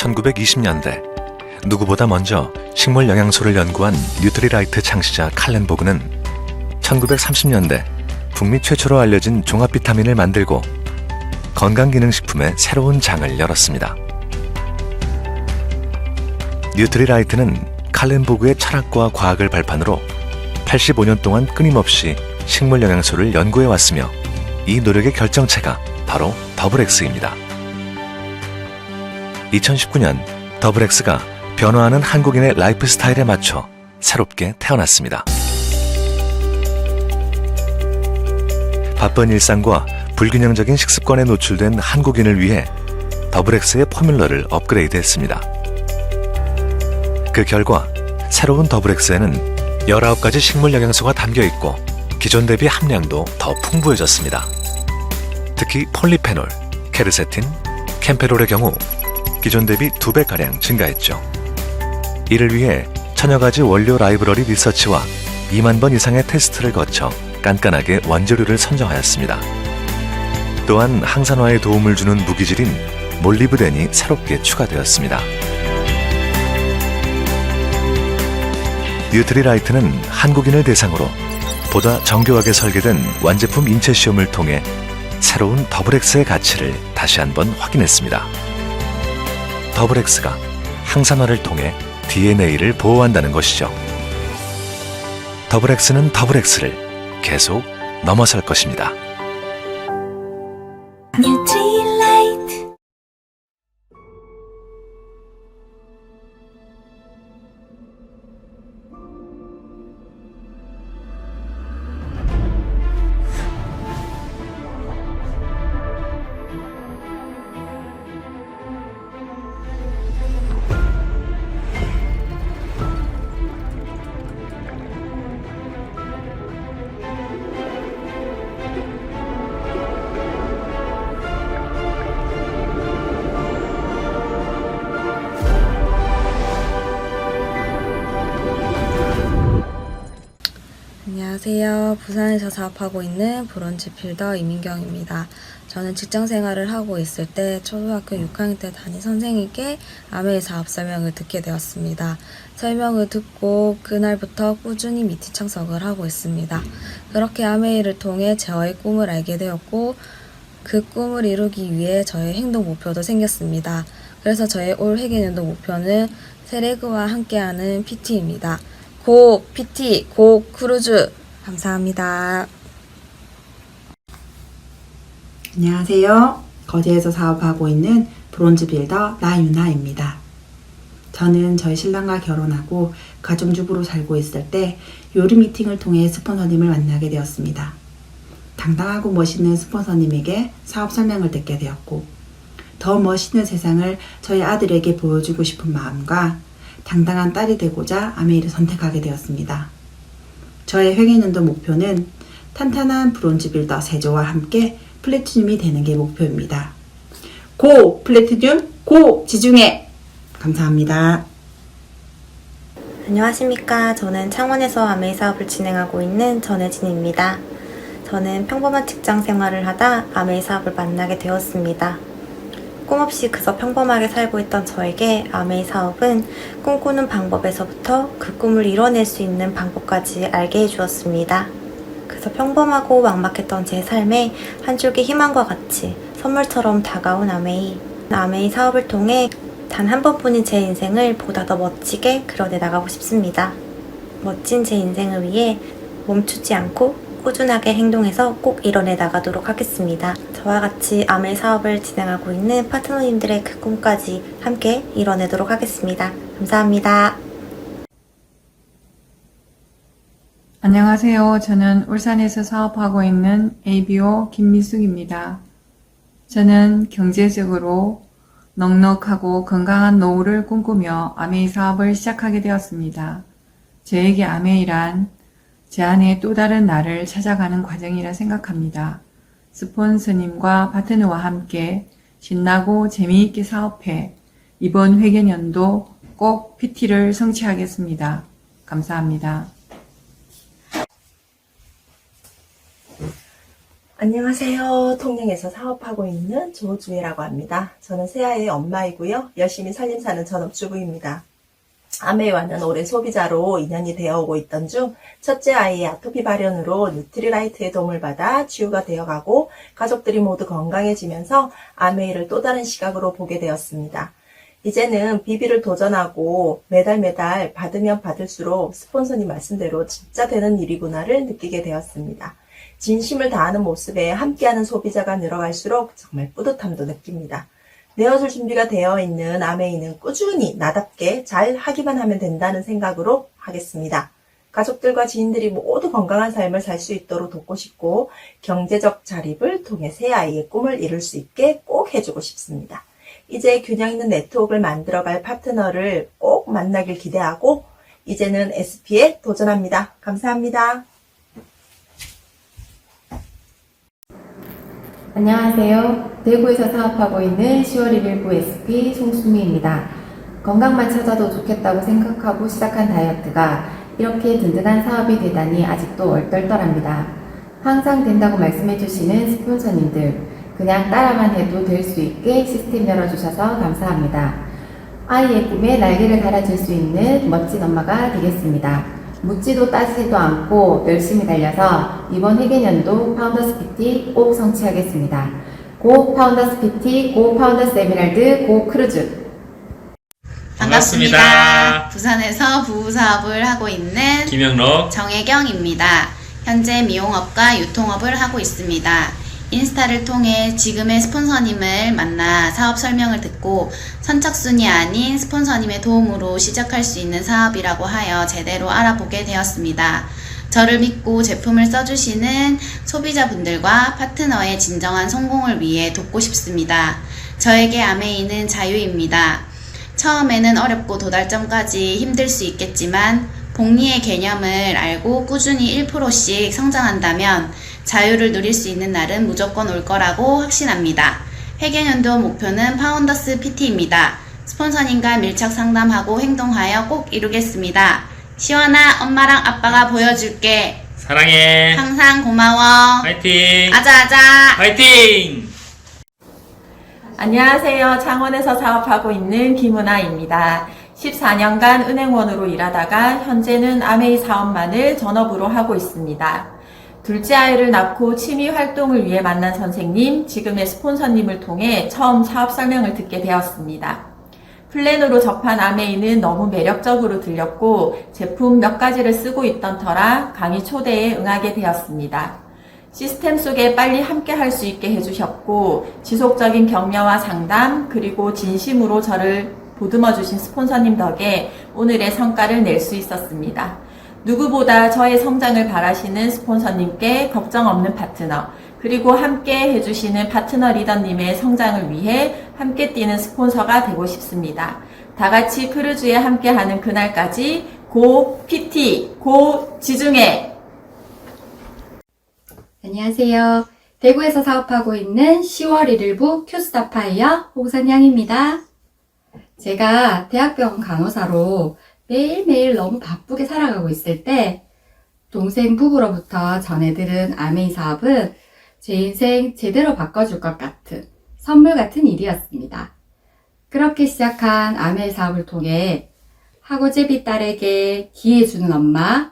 1920년대 누구보다 먼저 식물 영양소를 연구한 뉴트리라이트 창시자 칼렌보그는 1930년대 북미 최초로 알려진 종합 비타민을 만들고 건강기능식품의 새로운 장을 열었습니다. 뉴트리라이트는 칼렌보그의 철학과 과학을 발판으로 85년 동안 끊임없이 식물 영양소를 연구해 왔으며 이 노력의 결정체가 바로 더블엑스입니다. 2019년 더블엑스가 변화하는 한국인의 라이프 스타일에 맞춰 새롭게 태어났습니다. 바쁜 일상과 불균형적인 식습관에 노출된 한국인을 위해 더블엑스의 포뮬러를 업그레이드했습니다. 그 결과 새로운 더블엑스에는 19가지 식물 영양소가 담겨있고 기존 대비 함량도 더 풍부해졌습니다. 특히 폴리페놀, 케르세틴, 캠페롤의 경우 기존 대비 2배가량 증가했죠. 이를 위해 천여 가지 원료 라이브러리 리서치와 2만 번 이상의 테스트를 거쳐 깐깐하게 원재료를 선정하였습니다. 또한 항산화에 도움을 주는 무기질인 몰리브덴이 새롭게 추가되었습니다. 뉴트리라이트는 한국인을 대상으로 보다 정교하게 설계된 완제품 인체 시험을 통해 새로운 더블엑스의 가치를 다시 한번 확인했습니다. 더블엑스가 항산화를 통해 DNA를 보호한다는 것이죠. 더블엑스는 더블엑스를 계속 넘어설 것입니다. 뉴트리라이트. 안녕하세요. 부산에서 사업하고 있는 브론즈 필더 이민경입니다. 저는 직장 생활을 하고 있을 때 초등학교 6학년 때 담임 선생님께 아메이 사업 설명을 듣게 되었습니다. 설명을 듣고 그날부터 꾸준히 미팅 참석을 하고 있습니다. 그렇게 아메이를 통해 저의 꿈을 알게 되었고 그 꿈을 이루기 위해 저의 행동 목표도 생겼습니다. 그래서 저의 올 회계연도 목표는 세레그와 함께하는 PT입니다. 고 PT, 고 크루즈. 감사합니다. 안녕하세요. 거제에서 사업하고 있는 브론즈 빌더 나유나입니다. 저는 저희 신랑과 결혼하고 가정주부로 살고 있을 때 요리 미팅을 통해 스폰서님을 만나게 되었습니다. 당당하고 멋있는 스폰서님에게 사업 설명을 듣게 되었고 더 멋있는 세상을 저희 아들에게 보여주고 싶은 마음과 당당한 딸이 되고자 아메이를 선택하게 되었습니다. 저의 회계연도 목표는 탄탄한 브론즈 빌더 세조와 함께 플래티늄이 되는 게 목표입니다. 고 플래티늄, 고 지중해! 감사합니다. 안녕하십니까. 저는 창원에서 아메이 사업을 진행하고 있는 전혜진입니다. 저는 평범한 직장 생활을 하다 아메이 사업을 만나게 되었습니다. 꿈없이 그저 평범하게 살고 있던 저에게 아메이 사업은 꿈꾸는 방법에서부터 그 꿈을 이뤄낼 수 있는 방법까지 알게 해주었습니다. 그래서 평범하고 막막했던 제 삶에 한 줄기 희망과 같이 선물처럼 다가온 아메이. 아메이 사업을 통해 단 한 번뿐인 제 인생을 보다 더 멋지게 그려내 나가고 싶습니다. 멋진 제 인생을 위해 멈추지 않고 꾸준하게 행동해서 꼭 이뤄내 나가도록 하겠습니다. 저와 같이 아메이 사업을 진행하고 있는 파트너님들의 그 꿈까지 함께 이뤄내도록 하겠습니다. 감사합니다. 안녕하세요. 저는 울산에서 사업하고 있는 ABO 김미숙입니다. 저는 경제적으로 넉넉하고 건강한 노후를 꿈꾸며 아메이 사업을 시작하게 되었습니다. 저에게 아메이란 제 안에 또 다른 나를 찾아가는 과정이라 생각합니다. 스폰서님과 파트너와 함께 신나고 재미있게 사업해 이번 회계연도 꼭 PT를 성취하겠습니다. 감사합니다. 안녕하세요. 통영에서 사업하고 있는 조주혜라고 합니다. 저는 세 아이의 엄마이고요. 열심히 살림 사는 전업주부입니다. 아메이와는 오랜 소비자로 인연이 되어오고 있던 중 첫째 아이의 아토피 발현으로 뉴트리라이트의 도움을 받아 치유가 되어가고 가족들이 모두 건강해지면서 아메이를 또 다른 시각으로 보게 되었습니다. 이제는 비비를 도전하고 매달 받으면 받을수록 스폰서님 말씀대로 진짜 되는 일이구나를 느끼게 되었습니다. 진심을 다하는 모습에 함께하는 소비자가 늘어갈수록 정말 뿌듯함도 느낍니다. 내어줄 준비가 되어 있는 아메이는 꾸준히 나답게 잘 하기만 하면 된다는 생각으로 하겠습니다. 가족들과 지인들이 모두 건강한 삶을 살 수 있도록 돕고 싶고 경제적 자립을 통해 새 아이의 꿈을 이룰 수 있게 꼭 해주고 싶습니다. 이제 균형 있는 네트워크를 만들어갈 파트너를 꼭 만나길 기대하고 이제는 SP에 도전합니다. 감사합니다. 안녕하세요. 대구에서 사업하고 있는 10월 1일 부 SP 송수미입니다. 건강만 찾아도 좋겠다고 생각하고 시작한 다이어트가 이렇게 든든한 사업이 되다니 아직도 얼떨떨합니다. 항상 된다고 말씀해주시는 스폰서님들, 그냥 따라만 해도 될 수 있게 시스템 열어주셔서 감사합니다. 아이의 꿈에 날개를 달아줄 수 있는 멋진 엄마가 되겠습니다. 묻지도 따지지도 않고 열심히 달려서 이번 회계년도 파운더스 PT 꼭 성취하겠습니다. 고 파운더스 PT, 고 파운더스 에메랄드, 고 크루즈. 반갑습니다. 부산에서 부부사업을 하고 있는 김영록, 정혜경입니다. 현재 미용업과 유통업을 하고 있습니다. 인스타를 통해 지금의 스폰서님을 만나 사업 설명을 듣고 선착순이 아닌 스폰서님의 도움으로 시작할 수 있는 사업이라고 하여 제대로 알아보게 되었습니다. 저를 믿고 제품을 써주시는 소비자분들과 파트너의 진정한 성공을 위해 돕고 싶습니다. 저에게 아메이는 자유입니다. 처음에는 어렵고 도달점까지 힘들 수 있겠지만 복리의 개념을 알고 꾸준히 1%씩 성장한다면 자유를 누릴 수 있는 날은 무조건 올 거라고 확신합니다. 회계연도 목표는 파운더스 PT입니다. 스폰서님과 밀착 상담하고 행동하여 꼭 이루겠습니다. 시원아, 엄마랑 아빠가 보여줄게. 사랑해. 항상 고마워. 화이팅. 아자아자. 화이팅. 안녕하세요. 창원에서 사업하고 있는 김은아입니다. 14년간 은행원으로 일하다가 현재는 아메이 사업만을 전업으로 하고 있습니다. 둘째 아이를 낳고 취미 활동을 위해 만난 선생님, 지금의 스폰서님을 통해 처음 사업 설명을 듣게 되었습니다. 플랜으로 접한 아메이는 너무 매력적으로 들렸고 제품 몇 가지를 쓰고 있던 터라 강의 초대에 응하게 되었습니다. 시스템 속에 빨리 함께 할 수 있게 해주셨고 지속적인 격려와 상담 그리고 진심으로 저를 보듬어 주신 스폰서님 덕에 오늘의 성과를 낼 수 있었습니다. 누구보다 저의 성장을 바라시는 스폰서님께 걱정 없는 파트너, 그리고 함께 해주시는 파트너 리더님의 성장을 위해 함께 뛰는 스폰서가 되고 싶습니다. 다 같이 크루즈에 함께하는 그날까지 고 PT, 고 지중해! 안녕하세요. 대구에서 사업하고 있는 10월 1일부 큐스타파이어 홍선양입니다. 제가 대학병원 간호사로 매일매일 너무 바쁘게 살아가고 있을 때 동생 부부로부터 전해들은 아메이 사업은 제 인생 제대로 바꿔줄 것 같은 선물 같은 일이었습니다. 그렇게 시작한 아메이 사업을 통해 하고제비 딸에게 기회주는 엄마,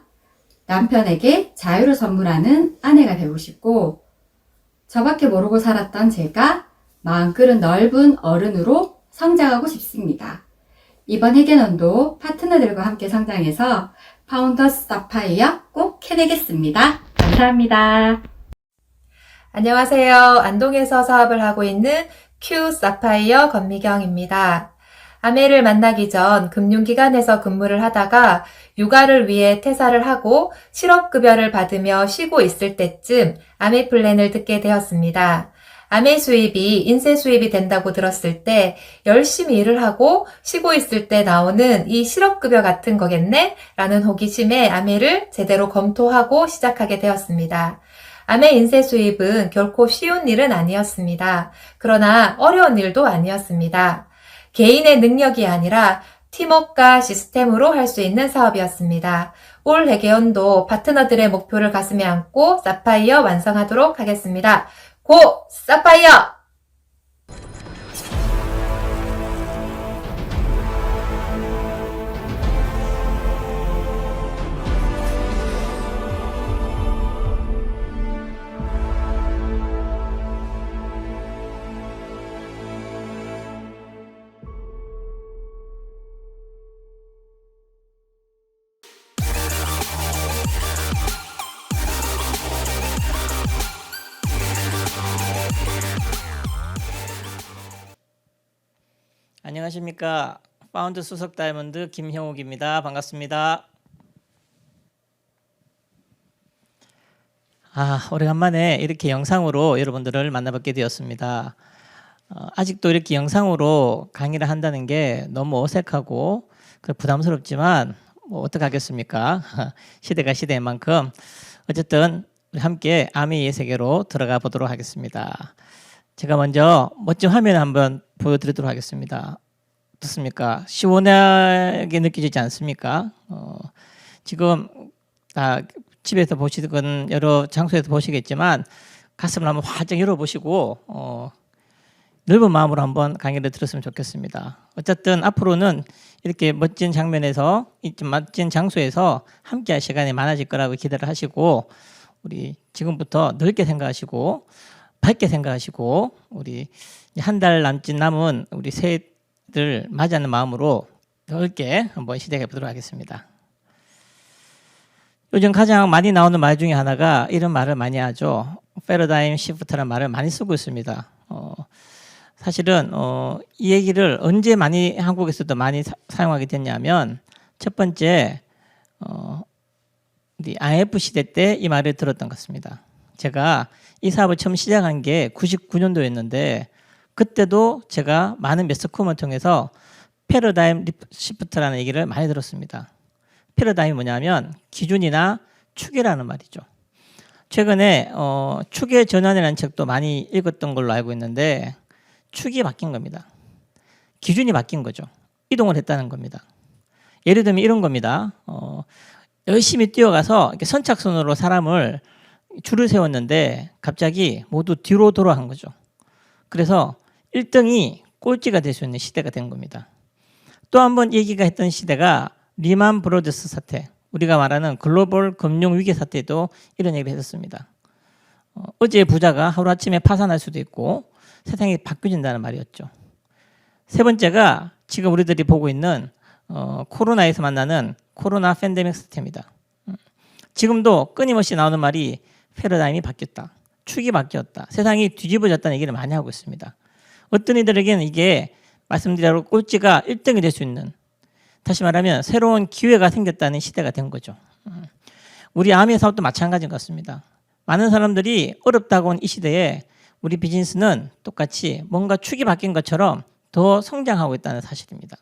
남편에게 자유를 선물하는 아내가 되고 싶고 저밖에 모르고 살았던 제가 마음끓은 넓은 어른으로 성장하고 싶습니다. 이번 회계년도 파트너들과 함께 성장해서 파운더스 사파이어 꼭 해내겠습니다. 감사합니다. 안녕하세요. 안동에서 사업을 하고 있는 큐 사파이어 권미경입니다. 아메를 만나기 전 금융기관에서 근무를 하다가 육아를 위해 퇴사를 하고 실업급여를 받으며 쉬고 있을 때쯤 아메 플랜을 듣게 되었습니다. 아메 수입이 인세 수입이 된다고 들었을 때 열심히 일을 하고 쉬고 있을 때 나오는 이 실업급여 같은 거겠네? 라는 호기심에 아메를 제대로 검토하고 시작하게 되었습니다. 아메 인세 수입은 결코 쉬운 일은 아니었습니다. 그러나 어려운 일도 아니었습니다. 개인의 능력이 아니라 팀워크와 시스템으로 할 수 있는 사업이었습니다. 올 회계연도 파트너들의 목표를 가슴에 안고 사파이어 완성하도록 하겠습니다. 고! 사파이어! 안녕하십니까. 파운드 수석 다이아몬드 김형욱입니다. 반갑습니다. 오래간만에 이렇게 영상으로 여러분들을 만나뵙게 되었습니다. 아직도 이렇게 영상으로 강의를 한다는 게 너무 어색하고 부담스럽지만 뭐 어떡하겠습니까? 시대가 시대인 만큼 어쨌든 우리 함께 아메이의 세계로 들어가 보도록 하겠습니다. 제가 먼저 멋진 화면을 한번 보여드리도록 하겠습니다. 어떻습니까? 시원하게 느껴지지 않습니까? 지금 집에서 보시건 여러 장소에서 보시겠지만 가슴을 한번 활짝 열어보시고 넓은 마음으로 한번 강의를 들었으면 좋겠습니다. 어쨌든 앞으로는 이렇게 멋진 장면에서 멋진 장소에서 함께할 시간이 많아질 거라고 기대를 하시고 우리 지금부터 넓게 생각하시고 밝게 생각하시고 우리 한 달 남짓 남은 우리 새해를 맞이하는 마음으로 넓게 한번 시작해 보도록 하겠습니다. 요즘 가장 많이 나오는 말 중에 하나가 이런 말을 많이 하죠. 패러다임 시프트라는 말을 많이 쓰고 있습니다. 사실은 이 얘기를 언제 많이 한국에서도 많이 사용하게 됐냐면 첫 번째 IMF 시대 때 이 말을 들었던 것 같습니다. 제가 이 사업을 처음 시작한 게 99년도였는데 그때도 제가 많은 매스컴을 통해서 패러다임 시프트라는 얘기를 많이 들었습니다. 패러다임이 뭐냐면 기준이나 축이라는 말이죠. 최근에 축의 전환이라는 책도 많이 읽었던 걸로 알고 있는데 축이 바뀐 겁니다. 기준이 바뀐 거죠. 이동을 했다는 겁니다. 예를 들면 이런 겁니다. 열심히 뛰어가서 이렇게 선착순으로 사람을 줄을 세웠는데 갑자기 모두 뒤로 돌아간 거죠. 그래서 1등이 꼴찌가 될 수 있는 시대가 된 겁니다. 또 한 번 얘기가 했던 시대가 리만 브로더스 사태, 우리가 말하는 글로벌 금융 위기 사태도 이런 얘기를 했었습니다. 어제 부자가 하루아침에 파산할 수도 있고 세상이 바뀌어진다는 말이었죠. 세 번째가 지금 우리들이 보고 있는 코로나에서 만나는 코로나 팬데믹 사태입니다. 지금도 끊임없이 나오는 말이 패러다임이 바뀌었다. 축이 바뀌었다. 세상이 뒤집어졌다는 얘기를 많이 하고 있습니다. 어떤 이들에게는 이게 말씀드린 대로 꼴찌가 1등이 될 수 있는, 다시 말하면 새로운 기회가 생겼다는 시대가 된 거죠. 우리 아메이 사업도 마찬가지인 것 같습니다. 많은 사람들이 어렵다고 한 이 시대에 우리 비즈니스는 똑같이 뭔가 축이 바뀐 것처럼 더 성장하고 있다는 사실입니다.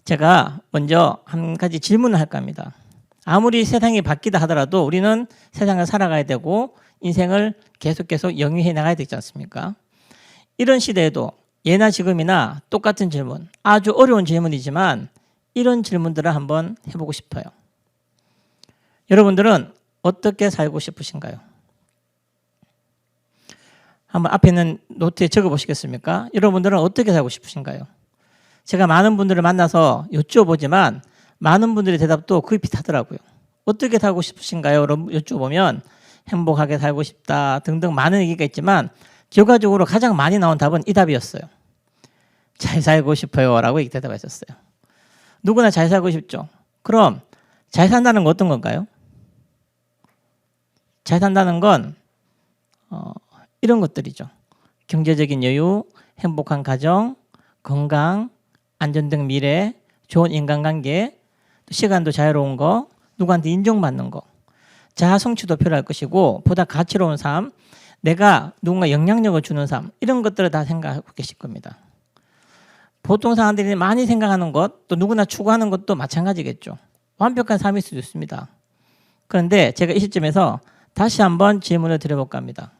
제가 먼저 한 가지 질문을 할까 합니다. 아무리 세상이 바뀌다 하더라도 우리는 세상을 살아가야 되고 인생을 계속 영위해 나가야 되지 않습니까? 이런 시대에도 예나 지금이나 똑같은 질문, 아주 어려운 질문이지만 이런 질문들을 한번 해보고 싶어요. 여러분들은 어떻게 살고 싶으신가요? 한번 앞에 있는 노트에 적어보시겠습니까? 여러분들은 어떻게 살고 싶으신가요? 제가 많은 분들을 만나서 여쭤보지만 많은 분들의 대답도 거의 비슷하더라고요. 어떻게 살고 싶으신가요? 여쭤보면 행복하게 살고 싶다 등등 많은 얘기가 있지만 결과적으로 가장 많이 나온 답은 이 답이었어요. 잘 살고 싶어요 라고 대답하셨어요. 누구나 잘 살고 싶죠. 그럼 잘 산다는 건 어떤 건가요? 잘 산다는 건 이런 것들이죠. 경제적인 여유, 행복한 가정, 건강, 안전등 미래, 좋은 인간관계, 시간도 자유로운 거, 누구한테 인정받는 거, 자아 성취도 필요할 것이고 보다 가치로운 삶, 내가 누군가 영향력을 주는 삶, 이런 것들을 다 생각하고 계실 겁니다. 보통 사람들이 많이 생각하는 것, 또 누구나 추구하는 것도 마찬가지겠죠. 완벽한 삶일 수도 있습니다. 그런데 제가 이 시점에서 다시 한번 질문을 드려볼까 합니다.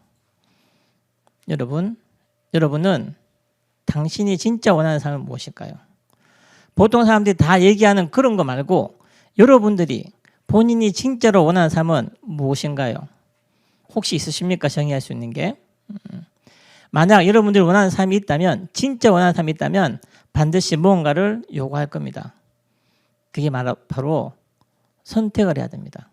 여러분은 당신이 진짜 원하는 삶은 무엇일까요? 보통 사람들이 다 얘기하는 그런 거 말고 여러분들이 본인이 진짜로 원하는 삶은 무엇인가요? 혹시 있으십니까? 정의할 수 있는 게. 만약 여러분들이 원하는 삶이 있다면, 진짜 원하는 삶이 있다면 반드시 무언가를 요구할 겁니다. 그게 바로 선택을 해야 됩니다.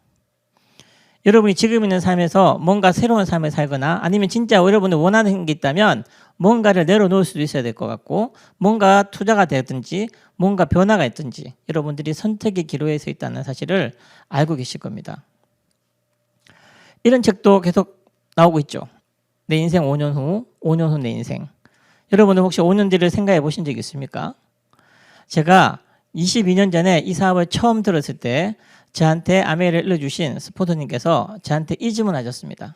여러분이 지금 있는 삶에서 뭔가 새로운 삶을 살거나 아니면 진짜 여러분이 원하는 게 있다면 뭔가를 내려놓을 수도 있어야 될 것 같고, 뭔가 투자가 되든지 뭔가 변화가 있든지 여러분들이 선택의 기로에 서 있다는 사실을 알고 계실 겁니다. 이런 책도 계속 나오고 있죠. 내 인생 5년 후, 5년 후 내 인생. 여러분은 혹시 5년 뒤를 생각해 보신 적 있습니까? 제가 22년 전에 이 사업을 처음 들었을 때 저한테 아메이를 일러주신 스포터님께서 저한테 이 질문을 하셨습니다.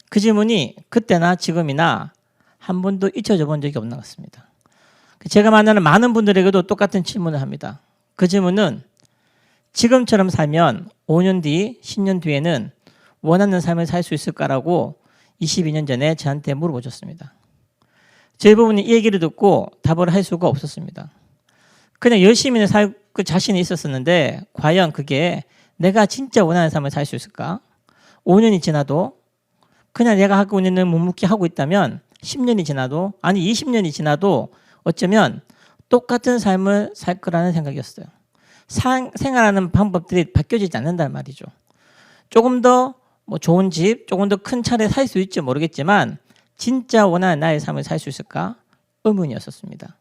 그 질문이 그때나 지금이나 한 번도 잊혀져 본 적이 없는 것 같습니다. 제가 만나는 많은 분들에게도 똑같은 질문을 합니다. 그 질문은 지금처럼 살면 5년 뒤, 10년 뒤에는 원하는 삶을 살 수 있을까라고 22년 전에 저한테 물어보셨습니다. 저희 부부는 이 얘기를 듣고 답을 할 수가 없었습니다. 그냥 열심히 살 그 자신이 있었었는데 과연 그게 내가 진짜 원하는 삶을 살 수 있을까? 5년이 지나도 그냥 내가 하고 있는 묵묵히 하고 있다면 10년이 지나도, 아니 20년이 지나도 어쩌면 똑같은 삶을 살 거라는 생각이었어요. 생활하는 방법들이 바뀌어지지 않는단 말이죠. 조금 더 좋은 집, 조금 더 큰 차를 살 수 있지 모르겠지만 진짜 원하는 나의 삶을 살 수 있을까? 의문이었었습니다.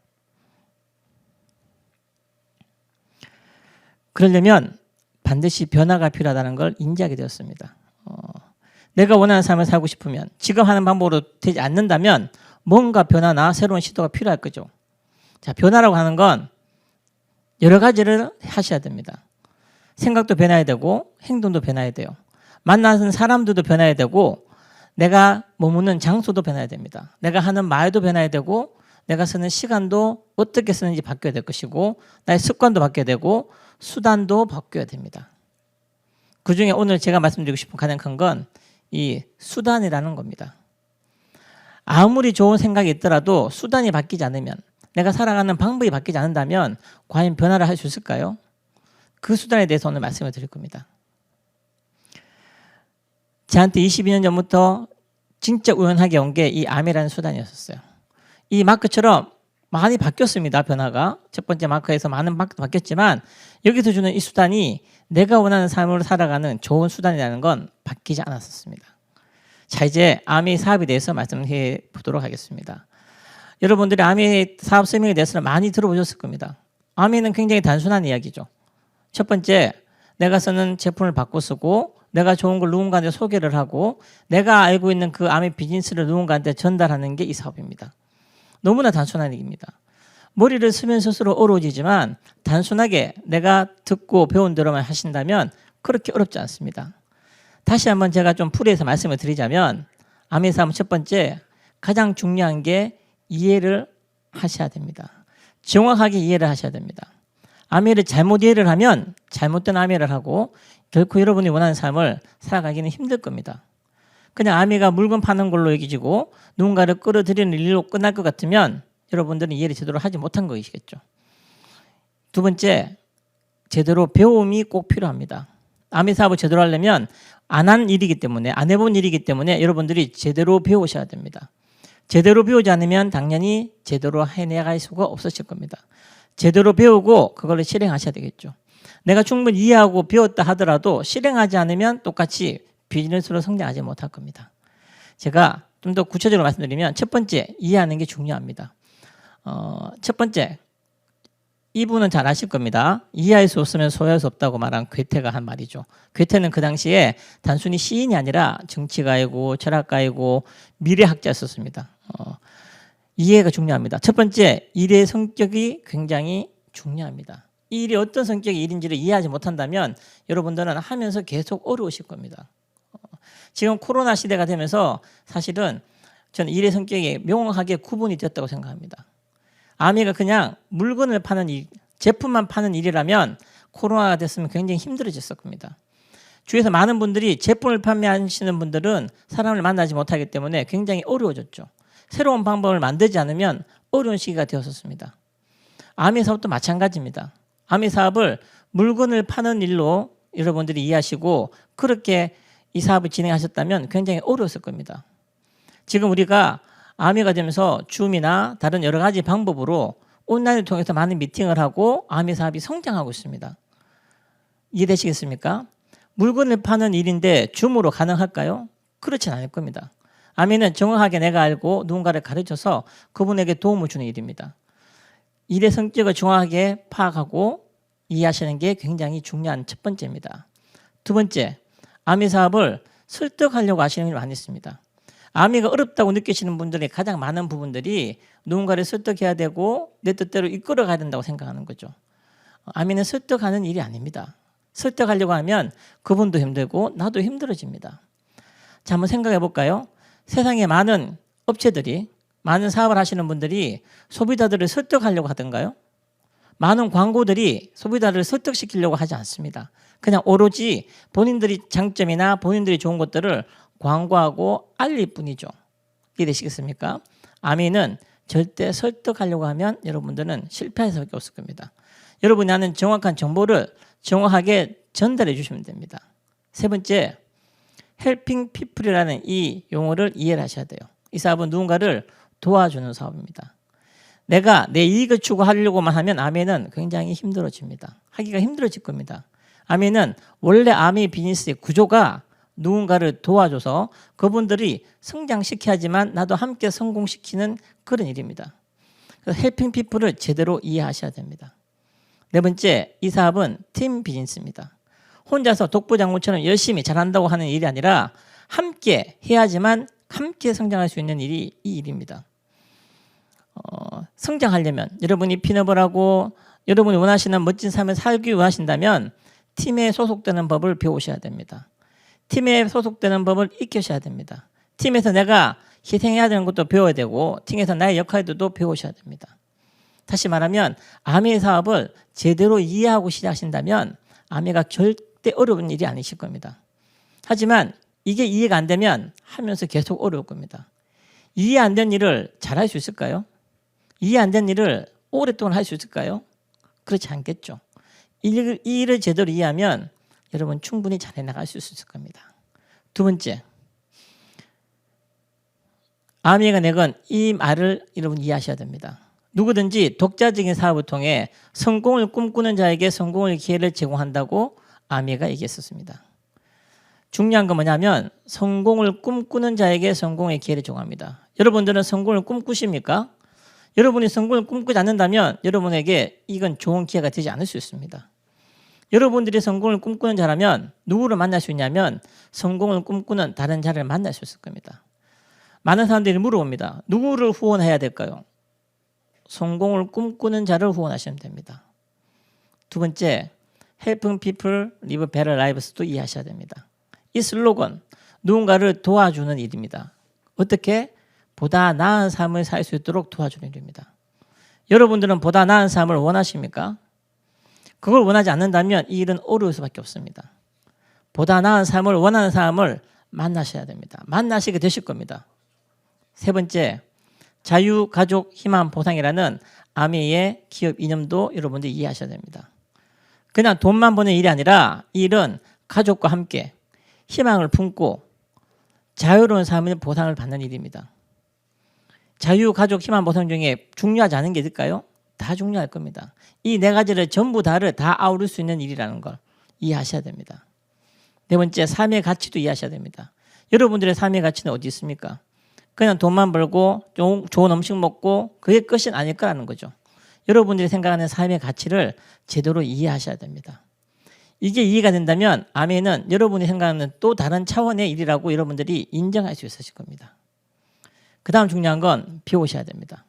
그러려면 반드시 변화가 필요하다는 걸 인지하게 되었습니다. 내가 원하는 삶을 살고 싶으면, 지금 하는 방법으로 되지 않는다면 뭔가 변화나 새로운 시도가 필요할 거죠. 자, 변화라고 하는 건 여러 가지를 하셔야 됩니다. 생각도 변해야 되고 행동도 변해야 돼요. 만나는 사람들도 변해야 되고 내가 머무는 장소도 변해야 됩니다. 내가 하는 말도 변해야 되고 내가 쓰는 시간도 어떻게 쓰는지 바뀌어야 될 것이고 나의 습관도 바뀌어야 되고 수단도 바뀌어야 됩니다. 그중에 오늘 제가 말씀드리고 싶은 가장 큰 건 이 수단이라는 겁니다. 아무리 좋은 생각이 있더라도 수단이 바뀌지 않으면, 내가 살아가는 방법이 바뀌지 않는다면 과연 변화를 할 수 있을까요? 그 수단에 대해서 오늘 말씀을 드릴 겁니다. 저한테 22년 전부터 진짜 우연하게 온 게 이 아메라는 수단이었어요. 이 마크처럼 많이 바뀌었습니다. 변화가. 첫 번째 마크에서 많은 마크도 바뀌었지만 여기서 주는 이 수단이 내가 원하는 삶을 살아가는 좋은 수단이라는 건 바뀌지 않았었습니다. 자, 이제 아메이 사업에 대해서 말씀해 보도록 하겠습니다. 여러분들이 아메이 사업 설명에 대해서는 많이 들어보셨을 겁니다. 아메이는 굉장히 단순한 이야기죠. 첫 번째, 내가 쓰는 제품을 바꿔 쓰고 내가 좋은 걸 누군가한테 소개를 하고 내가 알고 있는 그 아메이 비즈니스를 누군가한테 전달하는 게 이 사업입니다. 너무나 단순한 얘기입니다. 머리를 쓰면 쓸수록 어려워지지만 단순하게 내가 듣고 배운 대로만 하신다면 그렇게 어렵지 않습니다. 다시 한번 제가 좀 풀이해서 말씀을 드리자면 아메이 사업은 첫 번째, 가장 중요한 게 이해를 하셔야 됩니다. 정확하게 이해를 하셔야 됩니다. 아메이를 잘못 이해를 하면 잘못된 아메이를 하고 결코 여러분이 원하는 삶을 살아가기는 힘들 겁니다. 그냥 아메이가 물건 파는 걸로 여기지고 누군가를 끌어들이는 일로 끝날 것 같으면 여러분들은 이해를 제대로 하지 못한 것이겠죠. 두 번째, 제대로 배움이 꼭 필요합니다. 아메이 사업을 제대로 하려면 안 한 일이기 때문에, 안 해본 일이기 때문에 여러분들이 제대로 배우셔야 됩니다. 제대로 배우지 않으면 당연히 제대로 해내갈 수가 없으실 겁니다. 제대로 배우고 그걸 실행하셔야 되겠죠. 내가 충분히 이해하고 배웠다 하더라도 실행하지 않으면 똑같이 비즈니스로 성장하지 못할 겁니다. 제가 좀 더 구체적으로 말씀드리면 첫 번째, 이해하는 게 중요합니다. 첫 번째, 이분은 잘 아실 겁니다. 이해할 수 없으면 소유할 수 없다고 말한 괴테가 한 말이죠. 괴테는 그 당시에 단순히 시인이 아니라 정치가이고 철학가이고 미래학자였었습니다. 이해가 중요합니다. 첫 번째, 일의 성격이 굉장히 중요합니다. 이 일이 어떤 성격의 일인지를 이해하지 못한다면 여러분들은 하면서 계속 어려우실 겁니다. 지금 코로나 시대가 되면서 사실은 저는 일의 성격이 명확하게 구분이 되었다고 생각합니다. 아메이가 그냥 물건을 파는 일, 제품만 파는 일이라면 코로나가 됐으면 굉장히 힘들어졌을 겁니다. 주위에서 많은 분들이 제품을 판매하시는 분들은 사람을 만나지 못하기 때문에 굉장히 어려워졌죠. 새로운 방법을 만들지 않으면 어려운 시기가 되었었습니다. 아메이 사업도 마찬가지입니다. 아메이 사업을 물건을 파는 일로 여러분들이 이해하시고 그렇게 이 사업을 진행하셨다면 굉장히 어려웠을 겁니다. 지금 우리가 아미가 되면서 줌이나 다른 여러 가지 방법으로 온라인을 통해서 많은 미팅을 하고 아미 사업이 성장하고 있습니다. 이해되시겠습니까? 물건을 파는 일인데 줌으로 가능할까요? 그렇진 않을 겁니다. 아미는 정확하게 내가 알고 누군가를 가르쳐서 그분에게 도움을 주는 일입니다. 일의 성격을 정확하게 파악하고 이해하시는 게 굉장히 중요한 첫 번째입니다. 두 번째, 아미 사업을 설득하려고 하시는 분이 많이 있습니다. 아미가 어렵다고 느끼시는 분들의 가장 많은 부분들이 누군가를 설득해야 되고 내 뜻대로 이끌어가야 된다고 생각하는 거죠. 아미는 설득하는 일이 아닙니다. 설득하려고 하면 그분도 힘들고 나도 힘들어집니다. 자, 한번 생각해 볼까요? 세상에 많은 업체들이, 많은 사업을 하시는 분들이 소비자들을 설득하려고 하던가요? 많은 광고들이 소비자를 설득시키려고 하지 않습니다. 그냥 오로지 본인들이 장점이나 본인들이 좋은 것들을 광고하고 알릴 뿐이죠. 이해되시겠습니까? 아미는 절대 설득하려고 하면 여러분들은 실패할 수밖에 없을 겁니다. 여러분이 아는 정확한 정보를 정확하게 전달해 주시면 됩니다. 세 번째, 헬핑 피플이라는 이 용어를 이해를 하셔야 돼요. 이 사업은 누군가를 도와주는 사업입니다. 내가 내 이익을 추구하려고만 하면 아미는 굉장히 힘들어집니다. 하기가 힘들어질 겁니다. 아미는 원래 아미 비즈니스의 구조가 누군가를 도와줘서 그분들이 성장시켜야지만 나도 함께 성공시키는 그런 일입니다. 그래서 헬핑 피플을 제대로 이해하셔야 됩니다. 네 번째, 이 사업은 팀 비즈니스입니다. 혼자서 독부장군처럼 열심히 잘한다고 하는 일이 아니라 함께 해야지만 함께 성장할 수 있는 일이 이 일입니다. 성장하려면 여러분이 핀업을 하고 여러분이 원하시는 멋진 삶을 살기 원하신다면 팀에 소속되는 법을 배우셔야 됩니다. 팀에 소속되는 법을 익히셔야 됩니다. 팀에서 내가 희생해야 되는 것도 배워야 되고 팀에서 나의 역할들도 배우셔야 됩니다. 다시 말하면 아미의 사업을 제대로 이해하고 시작하신다면 아미가 절대 어려운 일이 아니실 겁니다. 하지만 이게 이해가 안 되면 하면서 계속 어려울 겁니다. 이해 안 된 일을 잘할 수 있을까요? 이해 안 된 일을 오랫동안 할 수 있을까요? 그렇지 않겠죠. 이 일을 제대로 이해하면 여러분 충분히 잘 해나갈 수 있을 겁니다. 두 번째, 아미가 내건 이 말을 여러분 이해하셔야 됩니다. 누구든지 독자적인 사업을 통해 성공을 꿈꾸는 자에게 성공의 기회를 제공한다고 아미가 얘기했었습니다. 중요한 건 뭐냐면 성공을 꿈꾸는 자에게 성공의 기회를 제공합니다. 여러분들은 성공을 꿈꾸십니까? 여러분이 성공을 꿈꾸지 않는다면 여러분에게 이건 좋은 기회가 되지 않을 수 있습니다. 여러분들이 성공을 꿈꾸는 자라면 누구를 만날 수 있냐면 성공을 꿈꾸는 다른 자를 만날 수 있을 겁니다. 많은 사람들이 물어봅니다. 누구를 후원해야 될까요? 성공을 꿈꾸는 자를 후원하시면 됩니다. 두 번째, Helping People Live Better Lives도 이해하셔야 됩니다. 이 슬로건, 누군가를 도와주는 일입니다. 어떻게? 보다 나은 삶을 살 수 있도록 도와주는 일입니다. 여러분들은 보다 나은 삶을 원하십니까? 그걸 원하지 않는다면 이 일은 어려울 수밖에 없습니다. 보다 나은 삶을 원하는 사람을 만나셔야 됩니다. 만나시게 되실 겁니다. 세 번째, 자유가족 희망 보상이라는 아미의 기업 이념도 여러분들이 이해하셔야 됩니다. 그냥 돈만 버는 일이 아니라 이 일은 가족과 함께 희망을 품고 자유로운 삶의 보상을 받는 일입니다. 자유가족 희망 보상 중에 중요하지 않은 게 있을까요? 다 중요할 겁니다. 이 네 가지를 전부 다를 다 아우를 수 있는 일이라는 걸 이해하셔야 됩니다. 네 번째, 삶의 가치도 이해하셔야 됩니다. 여러분들의 삶의 가치는 어디 있습니까? 그냥 돈만 벌고 좋은 음식 먹고 그게 끝이 아닐 거라는 거죠. 여러분들이 생각하는 삶의 가치를 제대로 이해하셔야 됩니다. 이게 이해가 된다면 아미는 여러분이 생각하는 또 다른 차원의 일이라고 여러분들이 인정할 수 있으실 겁니다. 그 다음 중요한 건 배우셔야 됩니다.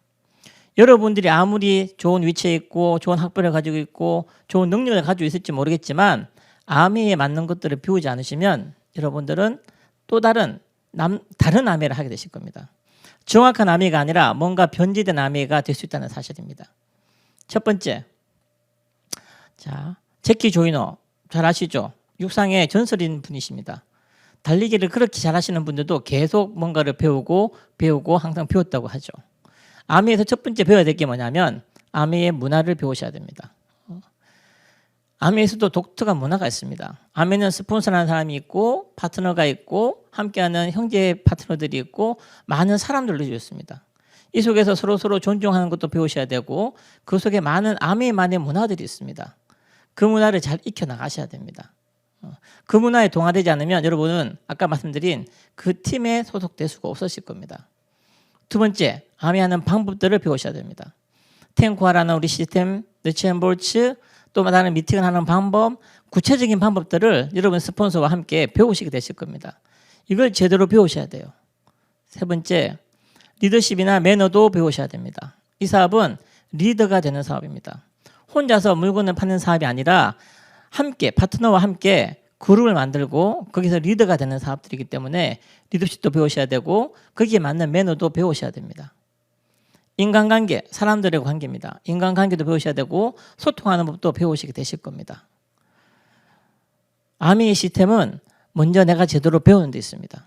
여러분들이 아무리 좋은 위치에 있고 좋은 학벌을 가지고 있고 좋은 능력을 가지고 있을지 모르겠지만 아미에 맞는 것들을 배우지 않으시면 여러분들은 또 다른 아미를 하게 되실 겁니다. 정확한 아미가 아니라 뭔가 변질된 아미가 될 수 있다는 사실입니다. 첫 번째, 자, 제키 조이너 잘 아시죠? 육상의 전설인 분이십니다. 달리기를 그렇게 잘하시는 분들도 계속 뭔가를 배우고 항상 배웠다고 하죠. 아미에서 첫 번째 배워야 될 게 뭐냐면 아미의 문화를 배우셔야 됩니다. 아메에서도 독특한 문화가 있습니다. 아메는 스폰서라는 사람이 있고 파트너가 있고 함께하는 형제 파트너들이 있고 많은 사람들로 이루어졌습니다. 이 속에서 서로 존중하는 것도 배우셔야 되고 그 속에 많은 아메만의 문화들이 있습니다. 그 문화를 잘 익혀나가셔야 됩니다. 그 문화에 동화되지 않으면 여러분은 아까 말씀드린 그 팀에 소속될 수가 없으실 겁니다. 두 번째, 아메하는 방법들을 배우셔야 됩니다. 탱코아라는 우리 시스템, 너치앤볼츠, 또 다른 미팅을 하는 방법, 구체적인 방법들을 여러분 스폰서와 함께 배우시게 되실 겁니다. 이걸 제대로 배우셔야 돼요. 세 번째, 리더십이나 매너도 배우셔야 됩니다. 이 사업은 리더가 되는 사업입니다. 혼자서 물건을 파는 사업이 아니라 함께 파트너와 함께 그룹을 만들고 거기서 리더가 되는 사업들이기 때문에 리더십도 배우셔야 되고 거기에 맞는 매너도 배우셔야 됩니다. 인간관계, 사람들의 관계입니다. 인간관계도 배우셔야 되고 소통하는 법도 배우시게 되실 겁니다. 아미의 시스템은 먼저 내가 제대로 배우는 데 있습니다.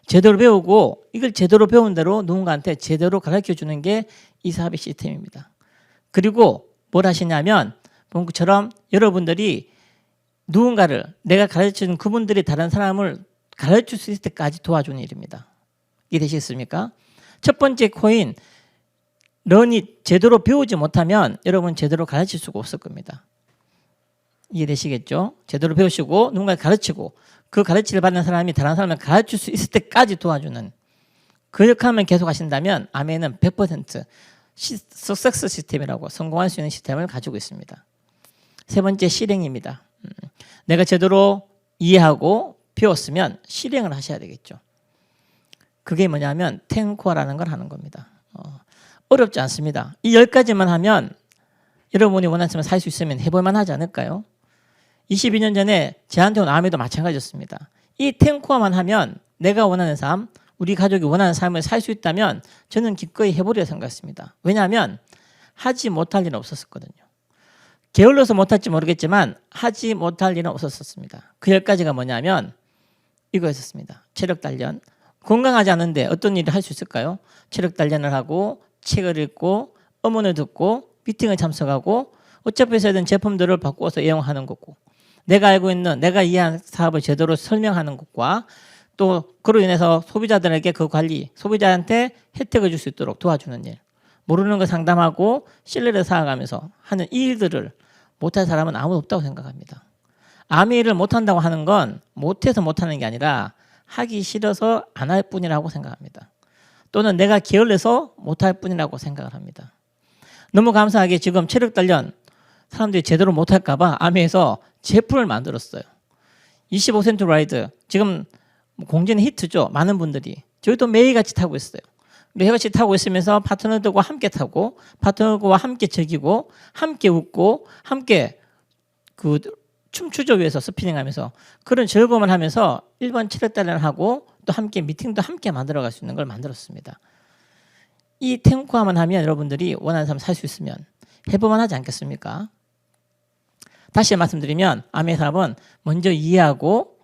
제대로 배우고 이걸 제대로 배운 대로 누군가한테 제대로 가르쳐주는 게 이 사업의 시스템입니다. 그리고 뭘 하시냐면 본처럼 여러분들이 누군가를 내가 가르치는 그분들이 다른 사람을 가르칠 수 있을 때까지 도와주는 일입니다. 이해되시겠습니까? 첫 번째 코인, 런이 제대로 배우지 못하면 여러분 제대로 가르칠 수가 없을 겁니다. 이해되시겠죠? 제대로 배우시고 누군가를 가르치고 그 가르치를 받는 사람이 다른 사람을 가르칠 수 있을 때까지 도와주는 그 역할만 계속 하신다면 아메는 100% 석세스 시스템이라고 성공할 수 있는 시스템을 가지고 있습니다. 세 번째, 실행입니다. 내가 제대로 이해하고 배웠으면 실행을 하셔야 되겠죠. 그게 뭐냐면 탱코아라는 걸 하는 겁니다. 어렵지 않습니다. 이 10가지만 하면 여러분이 원하시면 살 수 있으면 해볼만 하지 않을까요? 22년 전에 저한테 온 아메도 마찬가지였습니다. 이 탱코아만 하면 내가 원하는 삶, 우리 가족이 원하는 삶을 살 수 있다면 저는 기꺼이 해보려 생각했습니다. 왜냐하면 하지 못할 일은 없었거든요. 게을러서 못할지 모르겠지만 하지 못할 일은 없었습니다. 그 10가지가 뭐냐면 이거였습니다. 체력 단련. 건강하지 않은데 어떤 일을 할 수 있을까요? 체력 단련을 하고 책을 읽고 음원을 듣고 미팅을 참석하고 어차피 써야 되는 제품들을 바꾸어서 이용하는 거고 내가 알고 있는 내가 이해한 사업을 제대로 설명하는 것과 또 그로 인해서 소비자들에게 그 관리, 소비자한테 혜택을 줄 수 있도록 도와주는 일, 모르는 거 상담하고 신뢰를 쌓아가면서 하는 이 일들을 못할 사람은 아무도 없다고 생각합니다. 아무 일을 못한다고 하는 건 못해서 못하는 게 아니라 하기 싫어서 안 할 뿐이라고 생각합니다. 또는 내가 게을러서 못할 뿐이라고 생각을 합니다. 너무 감사하게 지금 체력 단련 사람들이 제대로 못할까 봐 아메에서 제품을 만들었어요. 25센트 라이드 지금 공지는 히트죠. 많은 분들이. 저희도 매일같이 타고 있어요. 매일같이 타고 있으면서 파트너들과 함께 타고 파트너와 함께 즐기고 함께 웃고 함께 그 춤추죠 위에서 스피닝하면서 그런 즐거움을 하면서 1번 체력 단련을 하고 또 함께 미팅도 함께 만들어갈 수 있는 걸 만들었습니다. 이 탱코아만 하면 여러분들이 원하는 삶 살 수 있으면 해보만 하지 않겠습니까? 다시 말씀드리면 아메 사업은 먼저 이해하고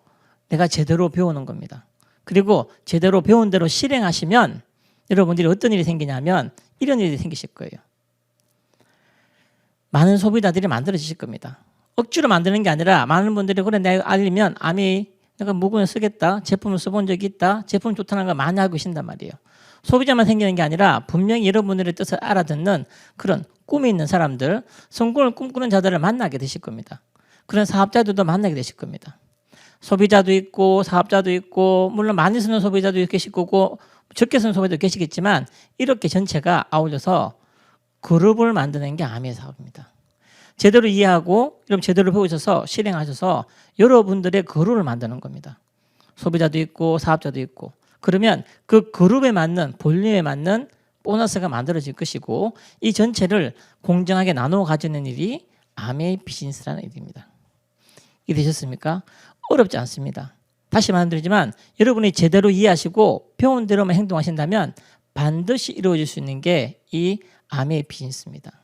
내가 제대로 배우는 겁니다. 그리고 제대로 배운 대로 실행하시면 여러분들이 어떤 일이 생기냐면 이런 일이 생기실 거예요. 많은 소비자들이 만들어지실 겁니다. 억지로 만드는 게 아니라 많은 분들이 그래 내가 알리면 아메 내가 물건을 쓰겠다. 제품을 써본 적이 있다. 제품 좋다는 걸 많이 알고 계신단 말이에요. 소비자만 생기는 게 아니라 분명히 여러분들의 뜻을 알아듣는 그런 꿈이 있는 사람들, 성공을 꿈꾸는 자들을 만나게 되실 겁니다. 그런 사업자들도 만나게 되실 겁니다. 소비자도 있고 사업자도 있고 물론 많이 쓰는 소비자도 계실 거고 적게 쓰는 소비자도 계시겠지만 이렇게 전체가 아울러서 그룹을 만드는 게 아미의 사업입니다. 제대로 이해하고 여러분 제대로 배우셔서 실행하셔서 여러분들의 그룹을 만드는 겁니다. 소비자도 있고 사업자도 있고 그러면 그 그룹에 맞는 볼륨에 맞는 보너스가 만들어질 것이고 이 전체를 공정하게 나누어 가지는 일이 아메이 비즈니스라는 일입니다. 이해되셨습니까? 어렵지 않습니다. 다시 말씀드리지만 여러분이 제대로 이해하시고 배운 대로만 행동하신다면 반드시 이루어질 수 있는 게 이 아메이 비즈니스입니다.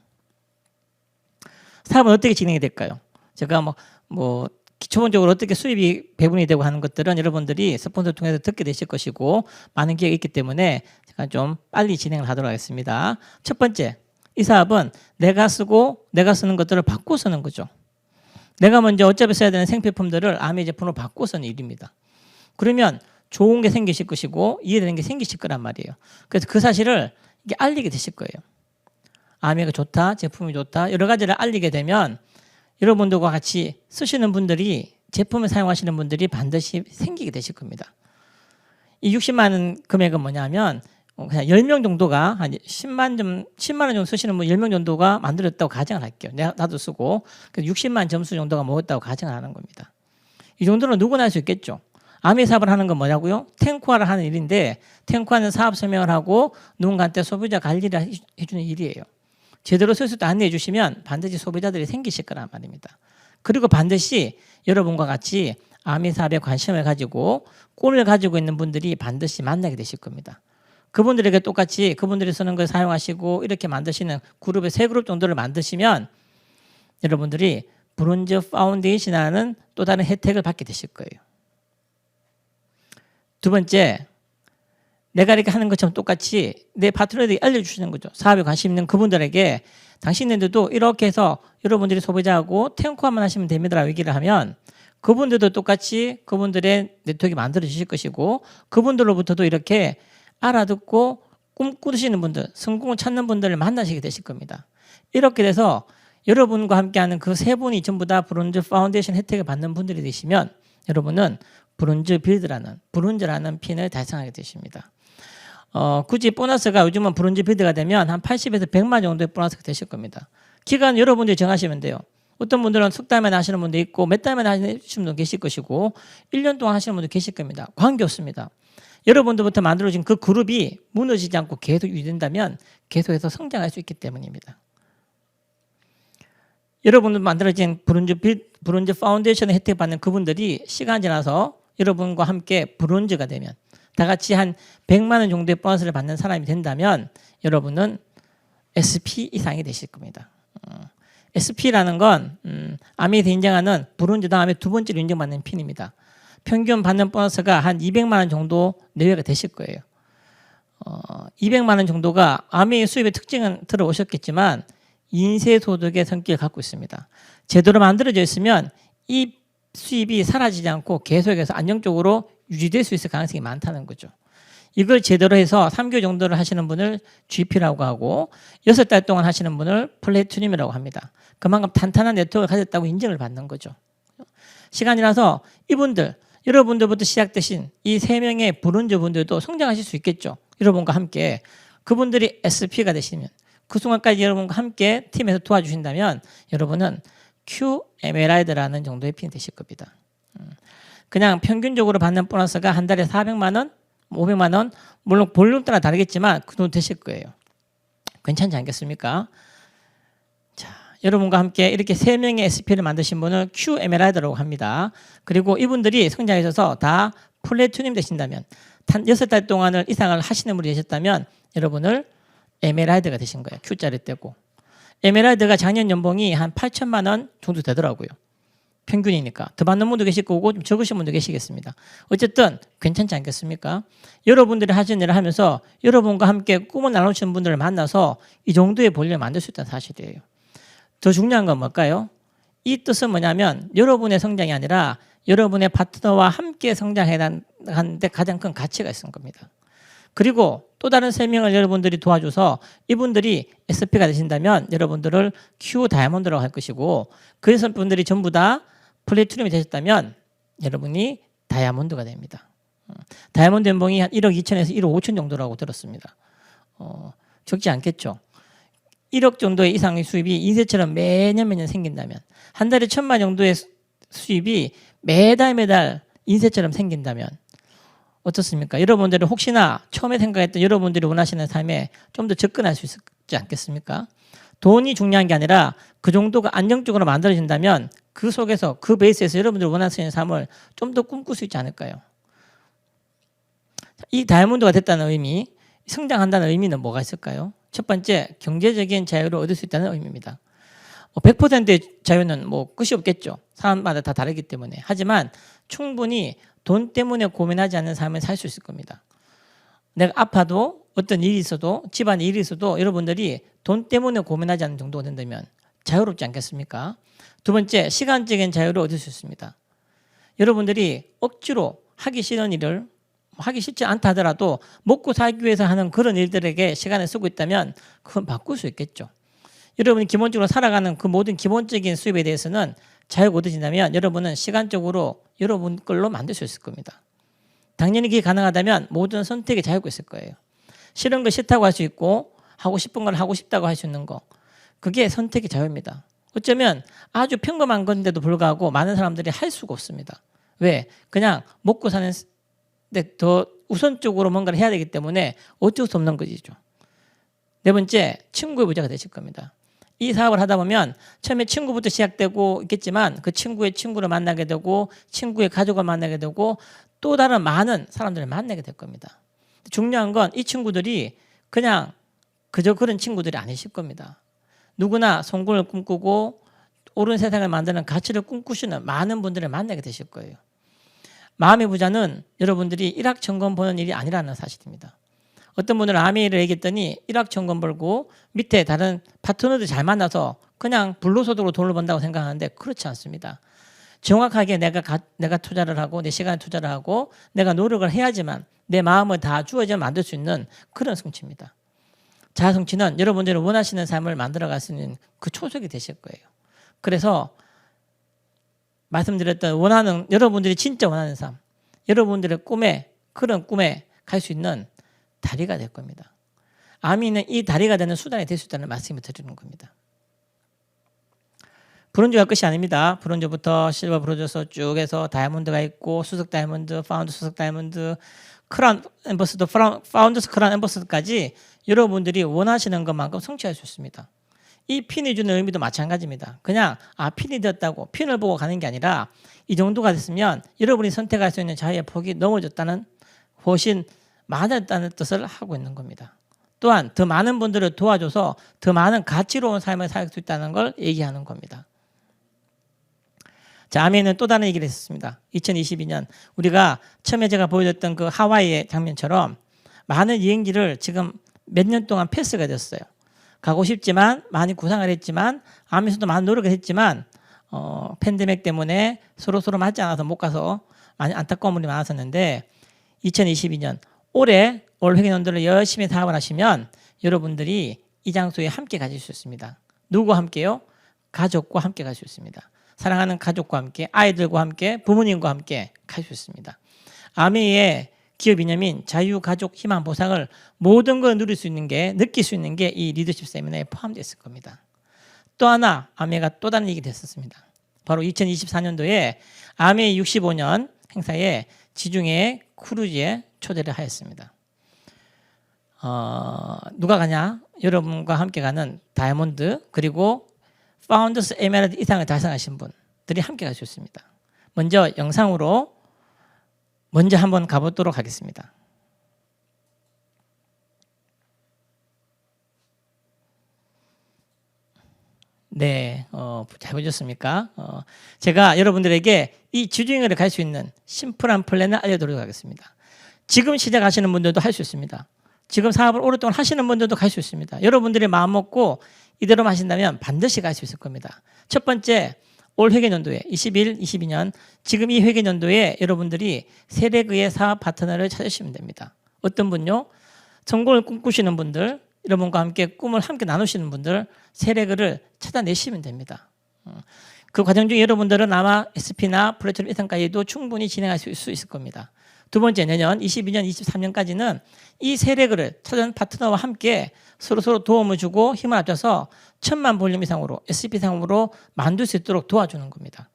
사업은 어떻게 진행이 될까요? 제가 기초적으로 어떻게 수입이 배분이 되고 하는 것들은 여러분들이 스폰서를 통해서 듣게 되실 것이고 많은 기회가 있기 때문에 제가 좀 빨리 진행을 하도록 하겠습니다. 첫 번째, 이 사업은 내가 쓰고 내가 쓰는 것들을 바꿔 쓰는 거죠. 내가 먼저 어차피 써야 되는 생필품들을 아메이 제품으로 바꿔 쓰는 일입니다. 그러면 좋은 게 생기실 것이고 이해되는 게 생기실 거란 말이에요. 그래서 그 사실을 이게 알리게 되실 거예요. 아메이가 좋다, 제품이 좋다, 여러 가지를 알리게 되면 여러분들과 같이 쓰시는 분들이, 제품을 사용하시는 분들이 반드시 생기게 되실 겁니다. 이 60만 원 금액은 뭐냐면 그냥 10명 정도가 한 10만 원 정도 쓰시는 분 10명 정도가 만들었다고 가정을 할게요. 나도 쓰고 60만 점수 정도가 모였다고 가정을 하는 겁니다. 이 정도는 누구나 할 수 있겠죠. 아메이 사업을 하는 건 뭐냐고요? 탱크화를 하는 일인데, 탱크화는 사업 설명을 하고 누군가한테 소비자 관리를 해주는 일이에요. 제대로 쓸 수 있도록 안내해 주시면 반드시 소비자들이 생기실 거란 말입니다. 그리고 반드시 여러분과 같이 아메이 사업에 관심을 가지고 꿈을 가지고 있는 분들이 반드시 만나게 되실 겁니다. 그분들에게 똑같이 그분들이 쓰는 걸 사용하시고 이렇게 만드시는 그룹의 3그룹 정도를 만드시면 여러분들이 브론즈 파운데이션이라는 또 다른 혜택을 받게 되실 거예요. 두 번째, 내가 이렇게 하는 것처럼 똑같이 내 파트너들이 알려주시는 거죠. 사업에 관심 있는 그분들에게 당신네들도 이렇게 해서 여러분들이 소비자하고 탱크화만 하시면 됩니다라고 얘기를 하면 그분들도 똑같이 그분들의 네트워크가 만들어지실 것이고 그분들로부터도 이렇게 알아듣고 꿈꾸시는 분들, 성공을 찾는 분들을 만나시게 되실 겁니다. 이렇게 돼서 여러분과 함께하는 그 3분이 전부 다 브론즈 파운데이션 혜택을 받는 분들이 되시면 여러분은 브론즈 빌드라는, 브론즈라는 핀을 달성하게 되십니다. 굳이 보너스가 요즘은 브론즈 빌드가 되면 한 80에서 100만 정도의 보너스가 되실 겁니다. 기간 여러분들이 정하시면 돼요. 어떤 분들은 석 달만 하시는 분도 있고 몇 달만 하시는 분도 계실 것이고 1년 동안 하시는 분도 계실 겁니다. 관계없습니다. 여러분들부터 만들어진 그 그룹이 무너지지 않고 계속 유지된다면 계속해서 성장할 수 있기 때문입니다. 여러분들 만들어진 브론즈 파운데이션의 혜택 받는 그분들이 시간 지나서 여러분과 함께 브론즈가 되면 다 같이 한 100만 원 정도의 보너스를 받는 사람이 된다면 여러분은 SP 이상이 되실 겁니다. SP라는 건 아메이에서 인정하는 브론즈 다음에 두 번째로 인정받는 핀입니다. 평균 받는 보너스가 한 200만 원 정도 내외가 되실 거예요. 200만 원 정도가 아메이 수입의 특징은 들어오셨겠지만 인쇄소득의 성격을 갖고 있습니다. 제대로 만들어져 있으면 이 수입이 사라지지 않고 계속해서 안정적으로 유지될 수 있을 가능성이 많다는 거죠. 이걸 제대로 해서 3개월 정도를 하시는 분을 GP라고 하고 6달 동안 하시는 분을 플래티늄이라고 합니다. 그만큼 탄탄한 네트워크를 가졌다고 인정을 받는 거죠. 시간이 나서 이분들, 여러분들부터 시작되신 이 3명의 브론즈 분들도 성장하실 수 있겠죠. 여러분과 함께 그분들이 SP가 되시면 그 순간까지 여러분과 함께 팀에서 도와주신다면 여러분은 Q 에메랄드라는 정도의 핀이 되실 겁니다. 그냥 평균적으로 받는 보너스가 한 달에 400만 원, 500만 원, 물론 볼륨 따라 다르겠지만 그 정도 되실 거예요. 괜찮지 않겠습니까? 자, 여러분과 함께 이렇게 3명의 SP를 만드신 분을 Q 에메랄드라고 합니다. 그리고 이분들이 성장하셔서 다 플래티늄 되신다면 6달 동안을 이상을 하시는 분이 되셨다면 여러분을 에메랄드가 되신 거예요. Q자를 떼고. 에메랄드가 작년 연봉이 한 8천만 원 정도 되더라고요. 평균이니까. 더 받는 분도 계실 거고 좀 적으신 분도 계시겠습니다. 어쨌든 괜찮지 않겠습니까? 여러분들이 하시는 일을 하면서 여러분과 함께 꿈을 나누시는 분들을 만나서 이 정도의 볼륨을 만들 수 있다는 사실이에요. 더 중요한 건 뭘까요? 이 뜻은 뭐냐면 여러분의 성장이 아니라 여러분의 파트너와 함께 성장해야 하는데 가장 큰 가치가 있는 겁니다. 그리고 또 다른 3명을 여러분들이 도와줘서 이분들이 SP가 되신다면 여러분들을 Q 다이아몬드라고 할 것이고 그 분들이 전부 다 플래티늄이 되셨다면 여러분이 다이아몬드가 됩니다. 다이아몬드 연봉이 한 1억 2천에서 1억 5천 정도라고 들었습니다. 적지 않겠죠. 1억 정도의 이상의 수입이 인쇄처럼 매년 생긴다면 한 달에 1,000만 정도의 수입이 매달 인쇄처럼 생긴다면 어떻습니까? 여러분들은 혹시나 처음에 생각했던 여러분들이 원하시는 삶에 좀 더 접근할 수 있지 않겠습니까? 돈이 중요한 게 아니라 그 정도가 안정적으로 만들어진다면 그 속에서 그 베이스에서 여러분들이 원하시는 삶을 좀 더 꿈꿀 수 있지 않을까요? 이 다이아몬드가 됐다는 의미, 성장한다는 의미는 뭐가 있을까요? 첫 번째, 경제적인 자유를 얻을 수 있다는 의미입니다. 100%의 자유는 끝이 없겠죠. 사람마다 다 다르기 때문에. 하지만 충분히 돈 때문에 고민하지 않는 삶을 살 수 있을 겁니다. 내가 아파도 어떤 일이 있어도 집안에 일이 있어도 여러분들이 돈 때문에 고민하지 않는 정도가 된다면 자유롭지 않겠습니까? 두 번째, 시간적인 자유를 얻을 수 있습니다. 여러분들이 억지로 하기 싫은 일을 하기 싫지 않다 하더라도 먹고 살기 위해서 하는 그런 일들에게 시간을 쓰고 있다면 그건 바꿀 수 있겠죠. 여러분이 기본적으로 살아가는 그 모든 기본적인 수입에 대해서는 자유가 얻어진다면 여러분은 시간적으로 여러분 걸로 만들 수 있을 겁니다. 당연히 그게 가능하다면 모든 선택의 자유가 있을 거예요. 싫은 거 싫다고 할 수 있고 하고 싶은 걸 하고 싶다고 할 수 있는 거, 그게 선택의 자유입니다. 어쩌면 아주 평범한 건데도 불구하고 많은 사람들이 할 수가 없습니다. 왜? 그냥 먹고 사는 데 더 우선적으로 뭔가를 해야 되기 때문에 어쩔 수 없는 것이죠. 네 번째, 친구의 부자가 되실 겁니다. 이 사업을 하다 보면 처음에 친구부터 시작되고 있겠지만 그 친구의 친구를 만나게 되고 친구의 가족을 만나게 되고 또 다른 많은 사람들을 만나게 될 겁니다. 중요한 건 이 친구들이 그냥 그저 그런 친구들이 아니실 겁니다. 누구나 성공을 꿈꾸고 옳은 세상을 만드는 가치를 꿈꾸시는 많은 분들을 만나게 되실 거예요. 마음의 부자는 여러분들이 일확천금 버는 일이 아니라는 사실입니다. 어떤 분들은 아메이를 얘기했더니 일확천금 벌고 밑에 다른 파트너들 잘 만나서 그냥 불로소득으로 돈을 번다고 생각하는데 그렇지 않습니다. 정확하게 내가 투자를 하고 내 시간을 투자를 하고 내가 노력을 해야지만 내 마음을 다 주어져 만들 수 있는 그런 성취입니다. 자아성취는 여러분들이 원하시는 삶을 만들어갈 수 있는 그 초석이 되실 거예요. 그래서 말씀드렸던 원하는, 여러분들이 진짜 원하는 삶, 여러분들의 그런 꿈에 갈 수 있는 다리가 될 겁니다. 아미는 이 다리가 되는 수단이 될 수 있다는 말씀을 드리는 겁니다. 브론즈가 끝이 아닙니다. 브론즈부터 실버 브론즈에서 쭉 해서 다이아몬드가 있고 수석 다이아몬드, 파운드 수석 다이아몬드, 크라운 엠버스더, 파운드스 크라운 엠버스더까지 여러분들이 원하시는 것만큼 성취할 수 있습니다. 이 핀이 주는 의미도 마찬가지입니다. 그냥 핀이 되었다고 핀을 보고 가는 게 아니라 이 정도가 됐으면 여러분이 선택할 수 있는 자유의 폭이 넘어졌다는, 훨씬 많았다는 뜻을 하고 있는 겁니다. 또한 더 많은 분들을 도와줘서 더 많은 가치로운 삶을 살 수 있다는 걸 얘기하는 겁니다. 자, 아멘은 또 다른 얘기를 했었습니다. 2022년 우리가 처음에 제가 보여줬던 그 하와이의 장면처럼 많은 여행지를 지금 몇 년 동안 패스가 됐어요. 가고 싶지만 많이 구상을 했지만 아멘에서도 많은 노력을 했지만 팬데믹 때문에 서로 맞지 않아서 못 가서 많이 안타까운 분이 많았었는데 2022년 올 회계연도를 열심히 사업을 하시면 여러분들이 이 장소에 함께 가실 수 있습니다. 누구와 함께요? 가족과 함께 갈 수 있습니다. 사랑하는 가족과 함께, 아이들과 함께, 부모님과 함께 갈 수 있습니다. 아메의 기업 이념인 자유, 가족, 희망, 보상을 모든 걸 누릴 수 있는 게, 느낄 수 있는 게 이 리더십 세미나에 포함되어 있을 겁니다. 또 하나 아메가 또 다른 얘기를 했었습니다. 바로 2024년도에 아메 65년 행사에 지중해 크루즈에 초대를 하였습니다. 누가 가냐? 여러분과 함께 가는 다이아몬드 그리고 파운더스 에메랄드 이상을 달성하신 분들이 함께 갈 수 있습니다. 먼저 영상으로 한번 가보도록 하겠습니다. 네, 잘 보셨습니까? 제가 여러분들에게 이 지중해를 갈 수 있는 심플한 플랜을 알려드리도록 하겠습니다. 지금 시작하시는 분들도 할 수 있습니다. 지금 사업을 오랫동안 하시는 분들도 갈 수 있습니다. 여러분들이 마음 먹고 이대로 하신다면 반드시 갈 수 있을 겁니다. 첫 번째, 올 회계연도에 21, 22년 지금 이 회계연도에 여러분들이 세레그의 사업 파트너를 찾으시면 됩니다. 어떤 분요? 성공을 꿈꾸시는 분들, 여러분과 함께 꿈을 함께 나누시는 분들 세레그를 찾아내시면 됩니다. 그 과정 중에 여러분들은 아마 SP나 플래티넘 이상까지도 충분히 진행할 수 있을 겁니다. 두 번째, 내년 22년, 23년까지는 이 세레그를 찾은 파트너와 함께 서로 도움을 주고 힘을 합쳐서 1000만 볼륨 이상으로 SP 상으로 만들 수 있도록 도와주는 겁니다.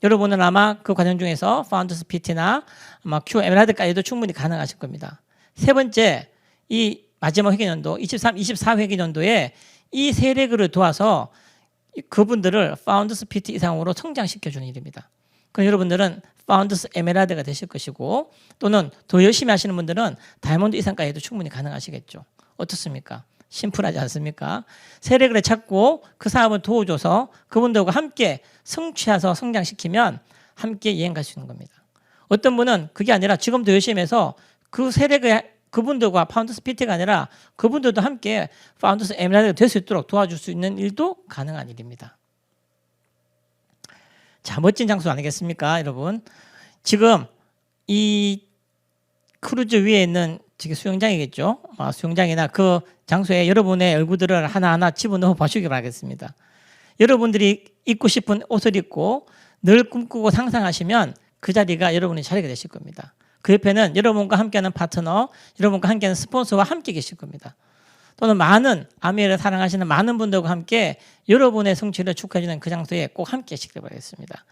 여러분은 아마 그 과정 중에서 파운더스 PT나 아마 Q 에메랄드까지도 충분히 가능하실 겁니다. 세 번째, 이 마지막 회계연도 23, 24 회계연도에 이 세레그를 도와서 그분들을 파운더스 PT 이상으로 성장시켜주는 일입니다. 그럼 여러분들은 파운더스 에메랄드가 되실 것이고 또는 더 열심히 하시는 분들은 다이아몬드 이상까지도 충분히 가능하시겠죠. 어떻습니까? 심플하지 않습니까? 세력을 찾고 그 사업을 도와줘서 그분들과 함께 성취해서 성장시키면 함께 여행 갈 수 있는 겁니다. 어떤 분은 그게 아니라 지금도 열심히 해서 그 세력의 그분들과 파운더스 PT가 아니라 그분들도 함께 파운더스 에메랄드가 될 수 있도록 도와줄 수 있는 일도 가능한 일입니다. 자, 멋진 장소 아니겠습니까, 여러분? 지금 이 크루즈 위에 있는 수영장이겠죠. 수영장이나 그 장소에 여러분의 얼굴들을 하나하나 집어넣어 봐주기 바라겠습니다. 여러분들이 입고 싶은 옷을 입고 늘 꿈꾸고 상상하시면 그 자리가 여러분의 자리가 되실 겁니다. 그 옆에는 여러분과 함께하는 파트너, 여러분과 함께하는 스폰서와 함께 계실 겁니다. 또는 많은 아메이를 사랑하시는 많은 분들과 함께 여러분의 성취를 축하해주는 그 장소에 꼭 함께 하시길 바라겠습니다.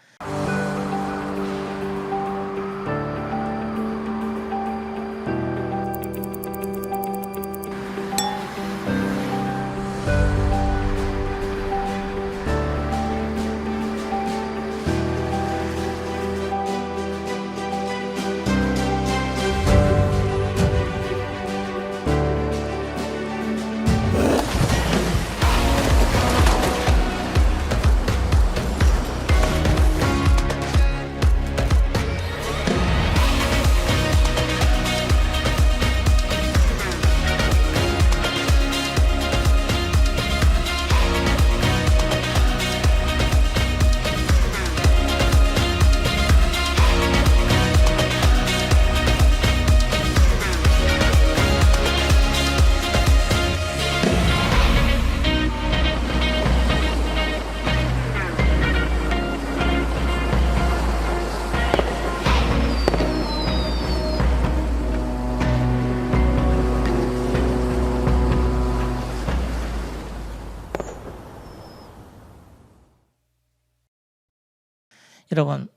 여러분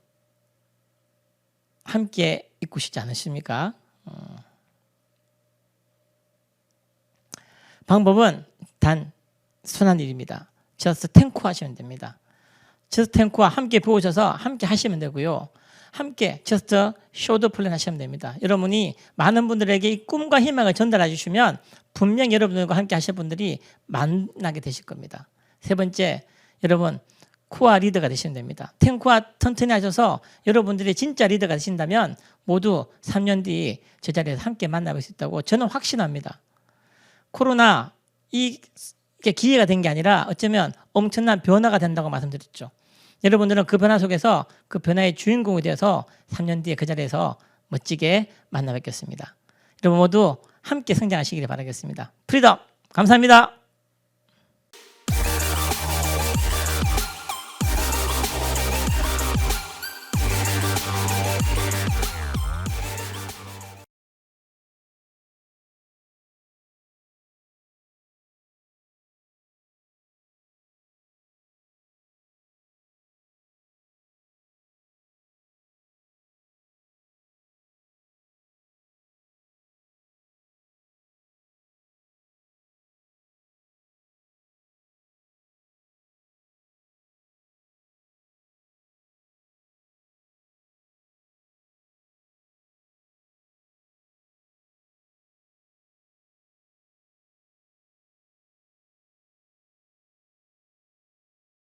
함께 입고 싶지 않으십니까? 방법은 단 순한 일입니다. 저스트 탱크 하시면 됩니다. 저스트 탱크와 함께 배우셔서 함께 하시면 되고요. 함께 저스트 쇼더 플랜 하시면 됩니다. 여러분이 많은 분들에게 이 꿈과 희망을 전달해 주시면 분명 여러분들과 함께 하실 분들이 만나게 되실 겁니다. 세 번째, 여러분 코어 리더가 되시면 됩니다. 탱크와 튼튼히 하셔서 여러분들이 진짜 리더가 되신다면 모두 3년 뒤 저 자리에서 함께 만나볼 수 있다고 저는 확신합니다. 코로나 이게 기회가 된 게 아니라 어쩌면 엄청난 변화가 된다고 말씀드렸죠. 여러분들은 그 변화 속에서 그 변화의 주인공이 되어서 3년 뒤에 그 자리에서 멋지게 만나 뵙겠습니다. 여러분 모두 함께 성장하시길 바라겠습니다. 프리덤 감사합니다.